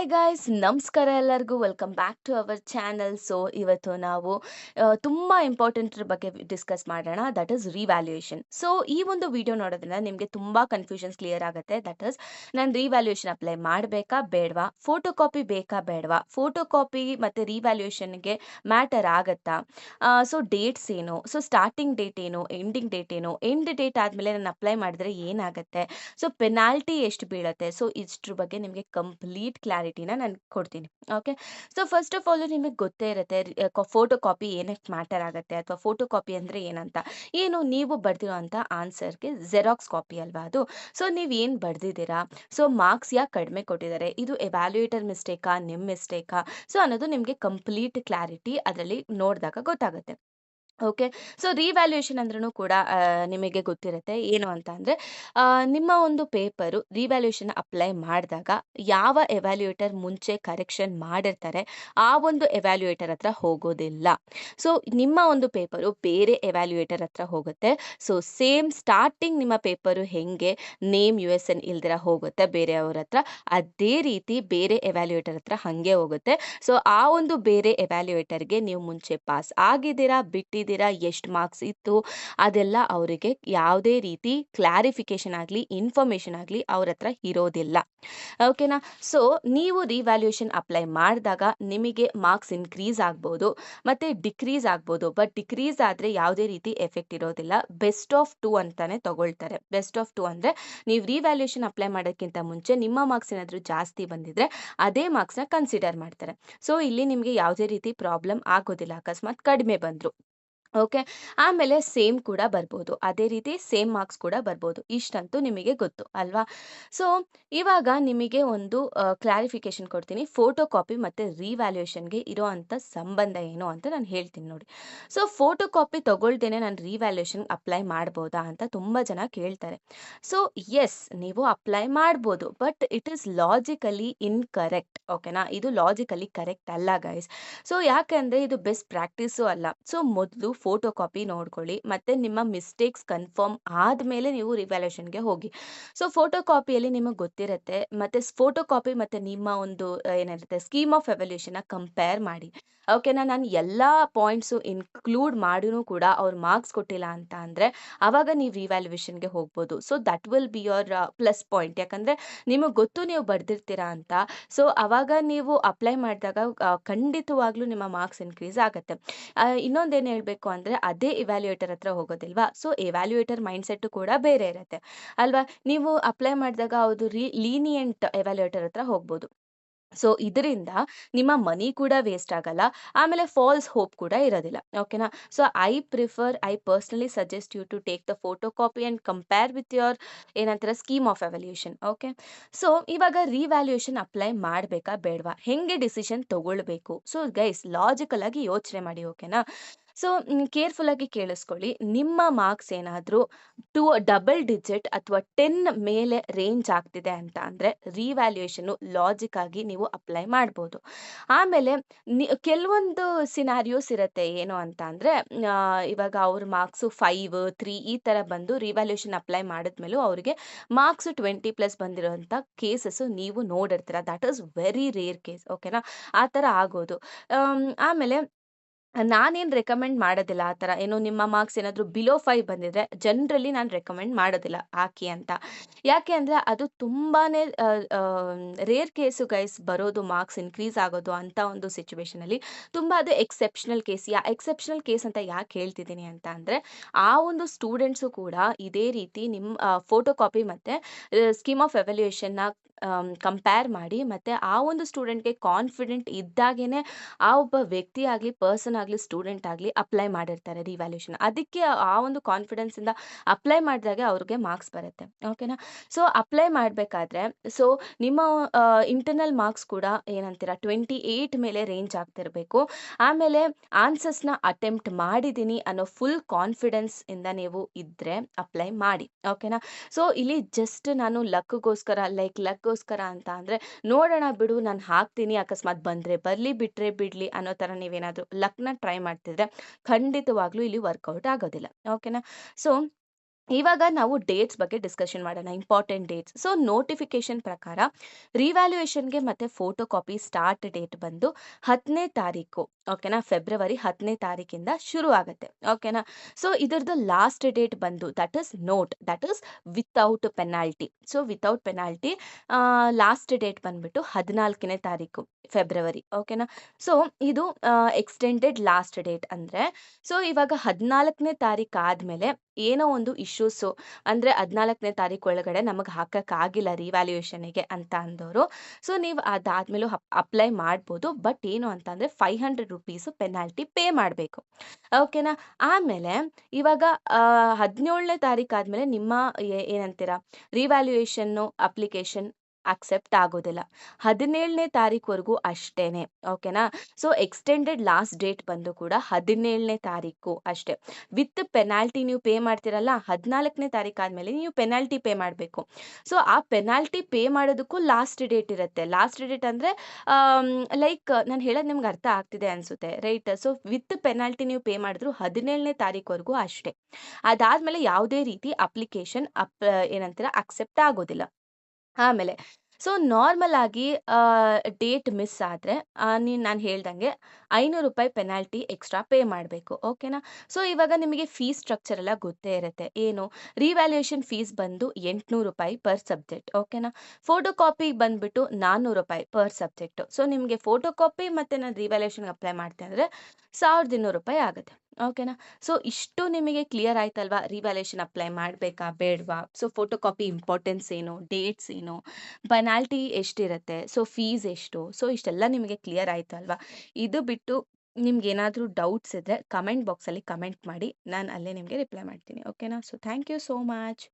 Hi guys ನಮಸ್ಕಾರ ಎಲ್ಲರಿಗೂ welcome back to our channel. So ಇವತ್ತು ನಾವು ತುಂಬ ಇಂಪಾರ್ಟೆಂಟ್ ಬಗ್ಗೆ ಡಿಸ್ಕಸ್ ಮಾಡೋಣ, ದಟ್ ಇಸ್ ರಿವ್ಯಾಲ್ಯೂಯೇಷನ್. ಸೊ ಈ ಒಂದು ವಿಡಿಯೋ ನೋಡೋದ್ರಿಂದ ನಿಮಗೆ ತುಂಬ ಕನ್ಫ್ಯೂಷನ್ಸ್ ಕ್ಲಿಯರ್ ಆಗುತ್ತೆ. ದಟ್ ಇಸ್, ನಾನು ರಿವ್ಯಾಲ್ಯೂಯೇಷನ್ ಅಪ್ಲೈ ಮಾಡಬೇಕಾ ಬೇಡವಾ, ಫೋಟೋ ಕಾಪಿ ಬೇಕಾ ಬೇಡವಾ, ಫೋಟೋ ಕಾಪಿ ಮತ್ತು ರಿವ್ಯಾಲ್ಯೂಯೇಷನ್ಗೆ ಮ್ಯಾಟರ್ ಆಗುತ್ತಾ, ಸೊ ಡೇಟ್ಸ್ ಏನು, ಸೊ ಸ್ಟಾರ್ಟಿಂಗ್ ಡೇಟ್ ಏನು, ಎಂಡಿಂಗ್ ಡೇಟ್ ಏನು, ಎಂಡ್ ಡೇಟ್ ಆದಮೇಲೆ ನಾನು ಅಪ್ಲೈ ಮಾಡಿದ್ರೆ ಏನಾಗುತ್ತೆ, ಸೊ ಪೆನಾಲ್ಟಿ ಎಷ್ಟು ಬೀಳುತ್ತೆ, ಸೊ ಇಷ್ಟ್ರ ಬಗ್ಗೆ ನಿಮಗೆ ಕಂಪ್ಲೀಟ್ ಕ್ಲಾರಿಟಿನ ನಾನು ಕೊಡ್ತೀನಿ. Okay, so first of all ನಿಮಗೆ ಗೊತ್ತೇ ಇರುತ್ತೆ ಫೋಟೋ ಕಾಪಿ ಏನಕ್ಕೆ ಮ್ಯಾಟರ್ ಆಗುತ್ತೆ, ಅಥವಾ ಫೋಟೋ ಕಾಪಿ ಅಂದರೆ ಏನಂತ. ಏನು ನೀವು ಬರ್ದಿರೋಂಥ ಆನ್ಸರ್ಗೆ ಜೆರಾಕ್ಸ್ ಕಾಪಿ ಅಲ್ವಾ ಅದು. ಸೊ ನೀವು ಏನು ಬರ್ದಿದ್ದೀರಾ, ಸೊ ಮಾರ್ಕ್ಸ್ ಯಾಕೆ ಕಡಿಮೆ ಕೊಟ್ಟಿದ್ದಾರೆ, ಇದು ಎವ್ಯಾಲ್ಯೂಯೇಟರ್ ಮಿಸ್ಟೇಕಾ ನಿಮ್ಮ ಮಿಸ್ಟೇಕಾ, ಸೊ ಅನ್ನೋದು ನಿಮಗೆ ಕಂಪ್ಲೀಟ್ ಕ್ಲಾರಿಟಿ ಅದರಲ್ಲಿ ನೋಡಿದಾಗ ಗೊತ್ತಾಗುತ್ತೆ. ಓಕೆ, ಸೊ ರಿವ್ಯಾಲ್ಯೂಯೇಷನ್ ಅಂದ್ರೂ ಕೂಡ ನಿಮಗೆ ಗೊತ್ತಿರುತ್ತೆ ಏನು ಅಂತ ಅಂದರೆ, ನಿಮ್ಮ ಒಂದು ಪೇಪರು ರಿವ್ಯಾಲ್ಯೂಯೇಷನ್ ಅಪ್ಲೈ ಮಾಡಿದಾಗ ಯಾವ ಎವ್ಯಾಲ್ಯೂಯೇಟರ್ ಮುಂಚೆ ಕರೆಕ್ಷನ್ ಮಾಡಿರ್ತಾರೆ ಆ ಒಂದು ಎವ್ಯಾಲ್ಯೂಯೇಟರ್ ಹತ್ರ ಹೋಗೋದಿಲ್ಲ. ಸೊ ನಿಮ್ಮ ಒಂದು ಪೇಪರು ಬೇರೆ ಎವ್ಯಾಲ್ಯೂಯೇಟರ್ ಹತ್ರ ಹೋಗುತ್ತೆ. ಸೊ ಸೇಮ್ ಸ್ಟಾರ್ಟಿಂಗ್ ನಿಮ್ಮ ಪೇಪರು ಹೆಂಗೆ ನೇಮ್ ಯು ಎಸ್ ಎನ್ ಇಲ್ದಿರ ಹೋಗುತ್ತೆ ಬೇರೆಯವ್ರ ಹತ್ರ, ಅದೇ ರೀತಿ ಬೇರೆ ಎವ್ಯಾಲ್ಯೂಯೇಟರ್ ಹತ್ರ ಹಾಗೆ ಹೋಗುತ್ತೆ. ಸೊ ಆ ಒಂದು ಬೇರೆ ಎವ್ಯಾಲ್ಯೂಯೇಟರ್ಗೆ ನೀವು ಮುಂಚೆ ಪಾಸ್ ಆಗಿದ್ದೀರಾ ಬಿಟ್ಟಿದ್ದೀರಾ, ಎಷ್ಟು ಮಾರ್ಕ್ಸ್ ಇತ್ತು, ಅದೆಲ್ಲ ಅವರಿಗೆ ಯಾವುದೇ ರೀತಿ ಕ್ಲಾರಿಫಿಕೇಶನ್ ಆಗಲಿ ಇನ್ಫಾರ್ಮೇಷನ್ ಆಗಲಿ ಅವ್ರ ಹತ್ರ ಇರೋದಿಲ್ಲ. ಓಕೆನಾ. ಸೊ ನೀವು ರಿವ್ಯಾಲ್ಯೂಯೇಷನ್ ಅಪ್ಲೈ ಮಾಡಿದಾಗ ನಿಮಗೆ ಮಾರ್ಕ್ಸ್ ಇನ್ಕ್ರೀಸ್ ಆಗ್ಬೋದು ಮತ್ತು ಡಿಕ್ರೀಸ್ ಆಗ್ಬೋದು. ಬಟ್ ಡಿಕ್ರೀಸ್ ಆದರೆ ಯಾವುದೇ ರೀತಿ ಎಫೆಕ್ಟ್ ಇರೋದಿಲ್ಲ. ಬೆಸ್ಟ್ ಆಫ್ 2 ಅಂತಾನೆ ತಗೊಳ್ತಾರೆ. ಬೆಸ್ಟ್ ಆಫ್ 2 ಅಂದರೆ ನೀವು ರಿವ್ಯಾಲ್ಯೂಯೇಷನ್ ಅಪ್ಲೈ ಮಾಡೋಕ್ಕಿಂತ ಮುಂಚೆ ನಿಮ್ಮ ಮಾರ್ಕ್ಸ್ ಏನಾದರೂ ಜಾಸ್ತಿ ಬಂದಿದ್ರೆ ಅದೇ ಮಾರ್ಕ್ಸ್ನ ಕನ್ಸಿಡರ್ ಮಾಡ್ತಾರೆ. ಸೊ ಇಲ್ಲಿ ನಿಮಗೆ ಯಾವುದೇ ರೀತಿ ಪ್ರಾಬ್ಲಮ್ ಆಗೋದಿಲ್ಲ ಅಕಸ್ಮಾತ್ ಕಡಿಮೆ ಬಂದರು. ಓಕೆ, ಆಮೇಲೆ ಸೇಮ್ ಕೂಡ ಬರ್ಬೋದು, ಅದೇ ರೀತಿ ಸೇಮ್ ಮಾರ್ಕ್ಸ್ ಕೂಡ ಬರ್ಬೋದು. ಇಷ್ಟಂತೂ ನಿಮಗೆ ಗೊತ್ತು ಅಲ್ವಾ. ಸೊ ಇವಾಗ ನಿಮಗೆ ಒಂದು ಕ್ಲಾರಿಫಿಕೇಶನ್ ಕೊಡ್ತೀನಿ, ಫೋಟೋ ಕಾಪಿ ಮತ್ತು ರಿವ್ಯಾಲ್ಯೂಯೇಷನ್ಗೆ ಇರೋ ಅಂಥ ಸಂಬಂಧ ಏನು ಅಂತ ನಾನು ಹೇಳ್ತೀನಿ ನೋಡಿ. ಸೊ ಫೋಟೋ ಕಾಪಿ ತಗೊಳ್ದೇನೆ ನಾನು ರಿವ್ಯಾಲ್ಯೂಯೇಷನ್ ಅಪ್ಲೈ ಮಾಡ್ಬೋದಾ ಅಂತ ತುಂಬ ಜನ ಕೇಳ್ತಾರೆ. ಸೊ ಎಸ್, ನೀವು ಅಪ್ಲೈ ಮಾಡ್ಬೋದು, but it is logically incorrect. ಓಕೆನಾ, ಇದು ಲಾಜಿಕಲಿ ಕರೆಕ್ಟ್ ಅಲ್ಲ ಗೈಸ್. ಸೊ ಯಾಕೆಂದರೆ ಇದು ಬೆಸ್ಟ್ ಪ್ರಾಕ್ಟೀಸು ಅಲ್ಲ. ಸೊ ಮೊದಲು ಫೋಟೋ ಕಾಪಿ ನೋಡ್ಕೊಳ್ಳಿ, ಮತ್ತು ನಿಮ್ಮ ಮಿಸ್ಟೇಕ್ಸ್ ಕನ್ಫರ್ಮ್ ಆದಮೇಲೆ ನೀವು ರಿವ್ಯಾಲ್ಯೂಯೇಷನ್ಗೆ ಹೋಗಿ. ಸೊ ಫೋಟೋ ಕಾಪಿಯಲ್ಲಿ ನಿಮಗೆ ಗೊತ್ತಿರುತ್ತೆ, ಮತ್ತು ಫೋಟೋ ಕಾಪಿ ಮತ್ತು ನಿಮ್ಮ ಒಂದು ಏನಿರುತ್ತೆ ಸ್ಕೀಮ್ ಆಫ್ ಎವ್ಯಾಲ್ಯೂಯೇಷನ್ನ ಕಂಪೇರ್ ಮಾಡಿ. ಓಕೆನಾ, ನಾನು ಎಲ್ಲ ಪಾಯಿಂಟ್ಸು ಇನ್ಕ್ಲೂಡ್ ಮಾಡಿನೂ ಕೂಡ ಅವ್ರು ಮಾರ್ಕ್ಸ್ ಕೊಟ್ಟಿಲ್ಲ ಅಂತ ಅಂದರೆ ಆವಾಗ ನೀವು ರಿವ್ಯಾಲ್ಯೂಯೇಷನ್ಗೆ ಹೋಗ್ಬೋದು. So that will be your plus point. ಯಾಕಂದರೆ ನಿಮಗೆ ಗೊತ್ತು ನೀವು ಬರ್ದಿರ್ತೀರಾ ಅಂತ. ಸೊ ಆವಾಗ ನೀವು ಅಪ್ಲೈ ಮಾಡಿದಾಗ ಖಂಡಿತವಾಗ್ಲೂ ನಿಮ್ಮ ಮಾರ್ಕ್ಸ್ ಇನ್ಕ್ರೀಸ್ ಆಗುತ್ತೆ. ಇನ್ನೊಂದೇನು ಹೇಳಬೇಕು ಅಂದರೆ, ಅದೇ ಇವ್ಯಾಲ್ಯೂಯೇಟರ್ ಹತ್ರ ಹೋಗೋದಿಲ್ವಾ. ಸೊ ಇವ್ಯಾಲ್ಯೂಯೇಟರ್ ಮೈಂಡ್ಸೆಟ್ಟು ಕೂಡ ಬೇರೆ ಇರುತ್ತೆ ಅಲ್ವಾ. ನೀವು ಅಪ್ಲೈ ಮಾಡಿದಾಗ ಅದು ಲೀನಿಯಂಟ್ ಇವ್ಯಾಲ್ಯೂಯೇಟರ್ ಹತ್ರ ಹೋಗ್ಬೋದು. ಸೊ ಇದರಿಂದ ನಿಮ್ಮ ಮನಿ ಕೂಡ ವೇಸ್ಟ್ ಆಗಲ್ಲ, ಆಮೇಲೆ ಫಾಲ್ಸ್ ಹೋಪ್ ಕೂಡ ಇರೋದಿಲ್ಲ. ಓಕೆನಾ. So I personally suggest you to take the photo copy and compare with your ಏನಂತಾರೆ scheme of evaluation. Okay, so ಇವಾಗ ರಿವ್ಯಾಲ್ಯೂಯೇಷನ್ ಅಪ್ಲೈ ಮಾಡಬೇಕಾ ಬೇಡವಾ, ಹೆಂಗೆ ಡಿಸಿಷನ್ ತಗೊಳ್ಬೇಕು. ಸೊ ಗೈಸ್ ಲಾಜಿಕಲ್ ಆಗಿ ಯೋಚನೆ ಮಾಡಿ. ಓಕೆನಾ. ಸೊ ಕೇರ್ಫುಲ್ ಆಗಿ ಕೇಳಿಸ್ಕೊಳ್ಳಿ. ನಿಮ್ಮ ಮಾರ್ಕ್ಸ್ ಏನಾದರೂ ಡಬಲ್ ಡಿಜಿಟ್ ಅಥವಾ 10 ಮೇಲೆ ರೇಂಜ್ ಆಗ್ತಿದೆ ಅಂತ ಅಂದರೆ ರಿವ್ಯಾಲ್ಯೂಯೇಷನ್ನು ಲಾಜಿಕ್ ಆಗಿ ನೀವು ಅಪ್ಲೈ ಮಾಡ್ಬೋದು. ಆಮೇಲೆ ಕೆಲವೊಂದು ಸಿನಾರಿಯೋಸ್ ಇರುತ್ತೆ ಏನು ಅಂತ ಅಂದರೆ, ಇವಾಗ ಅವ್ರ ಮಾರ್ಕ್ಸು 5, 3 ಈ ಥರ ಬಂದು ರಿವ್ಯಾಲ್ಯೂಯೇಷನ್ ಅಪ್ಲೈ ಮಾಡಿದ್ಮೇಲೂ ಅವರಿಗೆ ಮಾರ್ಕ್ಸು 20+ ಬಂದಿರೋಂಥ ಕೇಸಸ್ಸು ನೀವು ನೋಡಿರ್ತೀರ. That is very rare case. ಓಕೆನಾ, ಆ ಥರ ಆಗೋದು. ಆಮೇಲೆ ನಾನೇನು ರೆಕಮೆಂಡ್ ಮಾಡೋದಿಲ್ಲ ಆ ಥರ. ಏನು ನಿಮ್ಮ ಮಾರ್ಕ್ಸ್ ಏನಾದರೂ ಬಿಲೋ 5 ಬಂದಿದ್ರೆ ಜನರಲಿ ನಾನು ರೆಕಮೆಂಡ್ ಮಾಡೋದಿಲ್ಲ ಹಾಕಿ ಅಂತ. ಯಾಕೆ ಅಂದರೆ ಅದು ತುಂಬಾ ರೇರ್ ಕೇಸು ಗೈಸ್ ಬರೋದು, ಮಾರ್ಕ್ಸ್ ಇನ್ಕ್ರೀಸ್ ಆಗೋದು ಅಂಥ ಒಂದು ಸಿಚುವೇಷನಲ್ಲಿ. ತುಂಬ ಅದು ಎಕ್ಸೆಪ್ಷನಲ್ ಕೇಸ್. ಎಕ್ಸೆಪ್ಷನಲ್ ಕೇಸ್ ಅಂತ ಯಾಕೆ ಹೇಳ್ತಿದ್ದೀನಿ ಅಂತ ಅಂದರೆ, ಆ ಒಂದು ಸ್ಟೂಡೆಂಟ್ಸು ಕೂಡ ಇದೇ ರೀತಿ ನಿಮ್ಮ ಫೋಟೋ ಕಾಪಿ ಮತ್ತು ಸ್ಕೀಮ್ ಆಫ್ ಎವ್ಯಾಲ್ಯೂಯೇಷನ್ನ ಕಂಪೇರ್ ಮಾಡಿ, ಮತ್ತು ಆ ಒಂದು ಸ್ಟೂಡೆಂಟ್ಗೆ ಕಾನ್ಫಿಡೆಂಟ್ ಇದ್ದಾಗೇ ಆ ಒಬ್ಬ ವ್ಯಕ್ತಿ ಆಗಲಿ ಪರ್ಸನ್ ಆಗಲಿ ಸ್ಟೂಡೆಂಟ್ ಆಗಲಿ ಅಪ್ಲೈ ಮಾಡಿರ್ತಾರೆ ರಿವ್ಯಾಲ್ಯೂಯೇಷನ್. ಅದಕ್ಕೆ ಆ ಒಂದು ಕಾನ್ಫಿಡೆನ್ಸಿಂದ ಅಪ್ಲೈ ಮಾಡಿದಾಗೆ ಅವ್ರಿಗೆ ಮಾರ್ಕ್ಸ್ ಬರುತ್ತೆ. ಓಕೆನಾ. ಸೊ ಅಪ್ಲೈ ಮಾಡಬೇಕಾದ್ರೆ ಸೊ ನಿಮ್ಮ ಇಂಟರ್ನಲ್ ಮಾರ್ಕ್ಸ್ ಕೂಡ ಏನಂತೀರ 28 ಮೇಲೆ ರೇಂಜ್ ಆಗ್ತಿರಬೇಕು. ಆಮೇಲೆ ಆನ್ಸರ್ಸ್ನ ಅಟೆಂಪ್ಟ್ ಮಾಡಿದ್ದೀನಿ ಅನ್ನೋ ಫುಲ್ ಕಾನ್ಫಿಡೆನ್ಸ್ ಇಂದ ನೀವು ಇದ್ದರೆ ಅಪ್ಲೈ ಮಾಡಿ. ಓಕೆನಾ. ಸೊ ಇಲ್ಲಿ ಜಸ್ಟ್ ನಾನು ಲಕ್ಗೋಸ್ಕರ ಅಂತ ಅಂದರೆ, ನೋಡೋಣ ಬಿಡು ನಾನು ಹಾಕ್ತೀನಿ ಅಕಸ್ಮಾತ್ ಬಂದರೆ ಬರಲಿ ಬಿಟ್ಟರೆ ಬಿಡಲಿ ಅನ್ನೋ ಥರ ನೀವೇನಾದರೂ ಲಕ್ನ ಟ್ರೈ ಮಾಡ್ತಿದ್ರೆ ಖಂಡಿತವಾಗ್ಲೂ ಇಲ್ಲಿ ವರ್ಕೌಟ್ ಆಗೋದಿಲ್ಲ. ಓಕೆನಾ. ಸೊ ಇವಾಗ ನಾವು ಡೇಟ್ಸ್ ಬಗ್ಗೆ ಡಿಸ್ಕಷನ್ ಮಾಡೋಣ. Important dates. ಸೊ ನೋಟಿಫಿಕೇಶನ್ ಪ್ರಕಾರ ರಿವ್ಯಾಲ್ಯೂಯೇಷನ್‌ಗೆ ಮತ್ತೆ ಫೋಟೋ ಕಾಪಿ ಸ್ಟಾರ್ಟ್ ಡೇಟ್ ಬಂದು 10ನೇ ತಾರೀಕು. ಓಕೆನಾ? ಫೆಬ್ರವರಿ 10ನೇ ತಾರೀಕಿಂದ ಶುರು ಆಗತ್ತೆ. ಓಕೆನಾ? ಸೊ ಇದರದ್ದು ಲಾಸ್ಟ್ ಡೇಟ್ ಬಂದು that is note, that is without penalty. So without penalty last date ಬಂದ್ಬಿಟ್ಟು 14ನೇ ತಾರೀಕು ಫೆಬ್ರವರಿ. ಓಕೆನಾ? ಸೊ ಇದು ಎಕ್ಸ್ಟೆಂಡೆಡ್ ಲಾಸ್ಟ್ ಡೇಟ್ ಅಂದ್ರೆ ಸೊ ಇವಾಗ 14ನೇ ತಾರೀಕು ಆದ್ಮೇಲೆ ಏನೋ ಒಂದು ಇಶ್ಯೂಸು ಅಂದ್ರೆ 14ನೇ ತಾರೀಕು ಒಳಗಡೆ ನಮಗೆ ಹಾಕಕ್ಕಾಗಿಲ್ಲ ರಿವ್ಯಾಲ್ಯೂಯೇಷನ್‌ಗೆ ಅಂತ ಅಂದೋರು, ಸೊ ನೀವು ಅದಾದ್ಮೇಲೂ ಅಪ್ಲೈ ಮಾಡ್ಬೋದು. ಬಟ್ ಏನು ಅಂತಂದ್ರೆ ₹500 ಪೆನಾಲ್ಟಿ ಪೇ ಮಾಡಬೇಕು. ಓಕೆನಾ? ಆಮೇಲೆ ಇವಾಗ 17ನೇ ತಾರೀಕು ಆದ್ಮೇಲೆ ನಿಮ್ಮ ಏನಂತೀರಾ ರಿವ್ಯಾಲ್ಯೂಯೇಷನ್ನು ಅಪ್ಲಿಕೇಶನ್ ಅಕ್ಸೆಪ್ಟ್ ಆಗೋದಿಲ್ಲ. 17ನೇ ತಾರೀಕುವರೆಗೂ ಅಷ್ಟೇನೆ. ಓಕೆನಾ? ಸೊ ಎಕ್ಸ್ಟೆಂಡೆಡ್ ಲಾಸ್ಟ್ ಡೇಟ್ ಬಂದು ಕೂಡ 17ನೇ ತಾರೀಕು ಅಷ್ಟೇ. ವಿತ್ ಪೆನಾಲ್ಟಿ ನೀವು ಪೇ ಮಾಡ್ತೀರಲ್ಲ, 14ನೇ ತಾರೀಕು ಆದ್ಮೇಲೆ ನೀವು ಪೆನಾಲ್ಟಿ ಪೇ ಮಾಡಬೇಕು. ಸೊ ಆ ಪೆನಾಲ್ಟಿ ಪೇ ಮಾಡೋದಕ್ಕೂ ಲಾಸ್ಟ್ ಡೇಟ್ ಇರುತ್ತೆ. ಲಾಸ್ಟ್ ಡೇಟ್ ಅಂದ್ರೆ ಲೈಕ್ ನಾನು ಹೇಳೋದು ನಿಮ್ಗೆ ಅರ್ಥ ಆಗ್ತಿದೆ ಅನ್ಸುತ್ತೆ, ರೈಟ್? ಸೊ ವಿತ್ ಪೆನಾಲ್ಟಿ ನೀವು ಪೇ ಮಾಡಿದ್ರು 17ನೇ ತಾರೀಕುವರೆಗೂ ಅಷ್ಟೇ. ಅದಾದ್ಮೇಲೆ ಯಾವುದೇ ರೀತಿ ಅಪ್ಲಿಕೇಶನ್ ಏನಂತೀರ ಅಕ್ಸೆಪ್ಟ್ ಆಗೋದಿಲ್ಲ. ಆಮೇಲೆ ಸೊ ನಾರ್ಮಲ್ ಆಗಿ ಡೇಟ್ ಮಿಸ್ ಆದರೆ ನಾನು ಹೇಳ್ದಂಗೆ ₹500 ಪೆನಾಲ್ಟಿ ಎಕ್ಸ್ಟ್ರಾ ಪೇ ಮಾಡಬೇಕು. ಓಕೆನಾ? ಸೊ ಇವಾಗ ನಿಮಗೆ ಫೀಸ್ ಸ್ಟ್ರಕ್ಚರ್ ಎಲ್ಲ ಗೊತ್ತೇ ಇರುತ್ತೆ. ಏನು ರಿವ್ಯಾಲ್ಯೂಯೇಷನ್ ಫೀಸ್ ಬಂದು ₹800 ಪರ್ ಸಬ್ಜೆಕ್ಟ್. ಓಕೆನಾ? ಫೋಟೋ ಕಾಪಿ ಬಂದ್ಬಿಟ್ಟು ₹400 ಪರ್ ಸಬ್ಜೆಕ್ಟು. ಸೊ ನಿಮಗೆ ಫೋಟೋ ಕಾಪಿ ಮತ್ತು ನಾನು ರಿವ್ಯಾಲ್ಯೂಯೇಷನ್‌ಗೆ ಅಪ್ಲೈ ಮಾಡ್ತೆ ಅಂದರೆ ₹1200 ಆಗುತ್ತೆ. ಓಕೆನಾ? ಸೊ ಇಷ್ಟು ನಿಮಗೆ ಕ್ಲಿಯರ್ ಆಯ್ತಲ್ವಾ? ರಿವ್ಯಾಲ್ಯೂಯೇಷನ್ ಅಪ್ಲೈ ಮಾಡಬೇಕಾ ಬೇಡವಾ? ಸೊ ಫೋಟೋ ಕಾಪಿ ಇಂಪಾರ್ಟೆನ್ಸ್ ಏನು? ಡೇಟ್ಸ್ ಏನು? ಪೆನಾಲ್ಟಿ ಎಷ್ಟಿರುತ್ತೆ? ಸೊ ಫೀಸ್ ಎಷ್ಟು? ಸೊ ಇಷ್ಟೆಲ್ಲ ನಿಮಗೆ ಕ್ಲಿಯರ್ ಆಯ್ತು ಅಲ್ವಾ? ಇದು ಬಿಟ್ಟು ನಿಮ್ಗೇನಾದ್ರೂ ಡೌಟ್ಸ್ ಇದ್ರೆ ಕಮೆಂಟ್ ಬಾಕ್ಸಲ್ಲಿ ಕಮೆಂಟ್ ಮಾಡಿ. ನಾನು ಅಲ್ಲೇ ನಿಮಗೆ ರಿಪ್ಲೈ ಮಾಡ್ತೀನಿ. ಓಕೆನಾ? So thank you so much.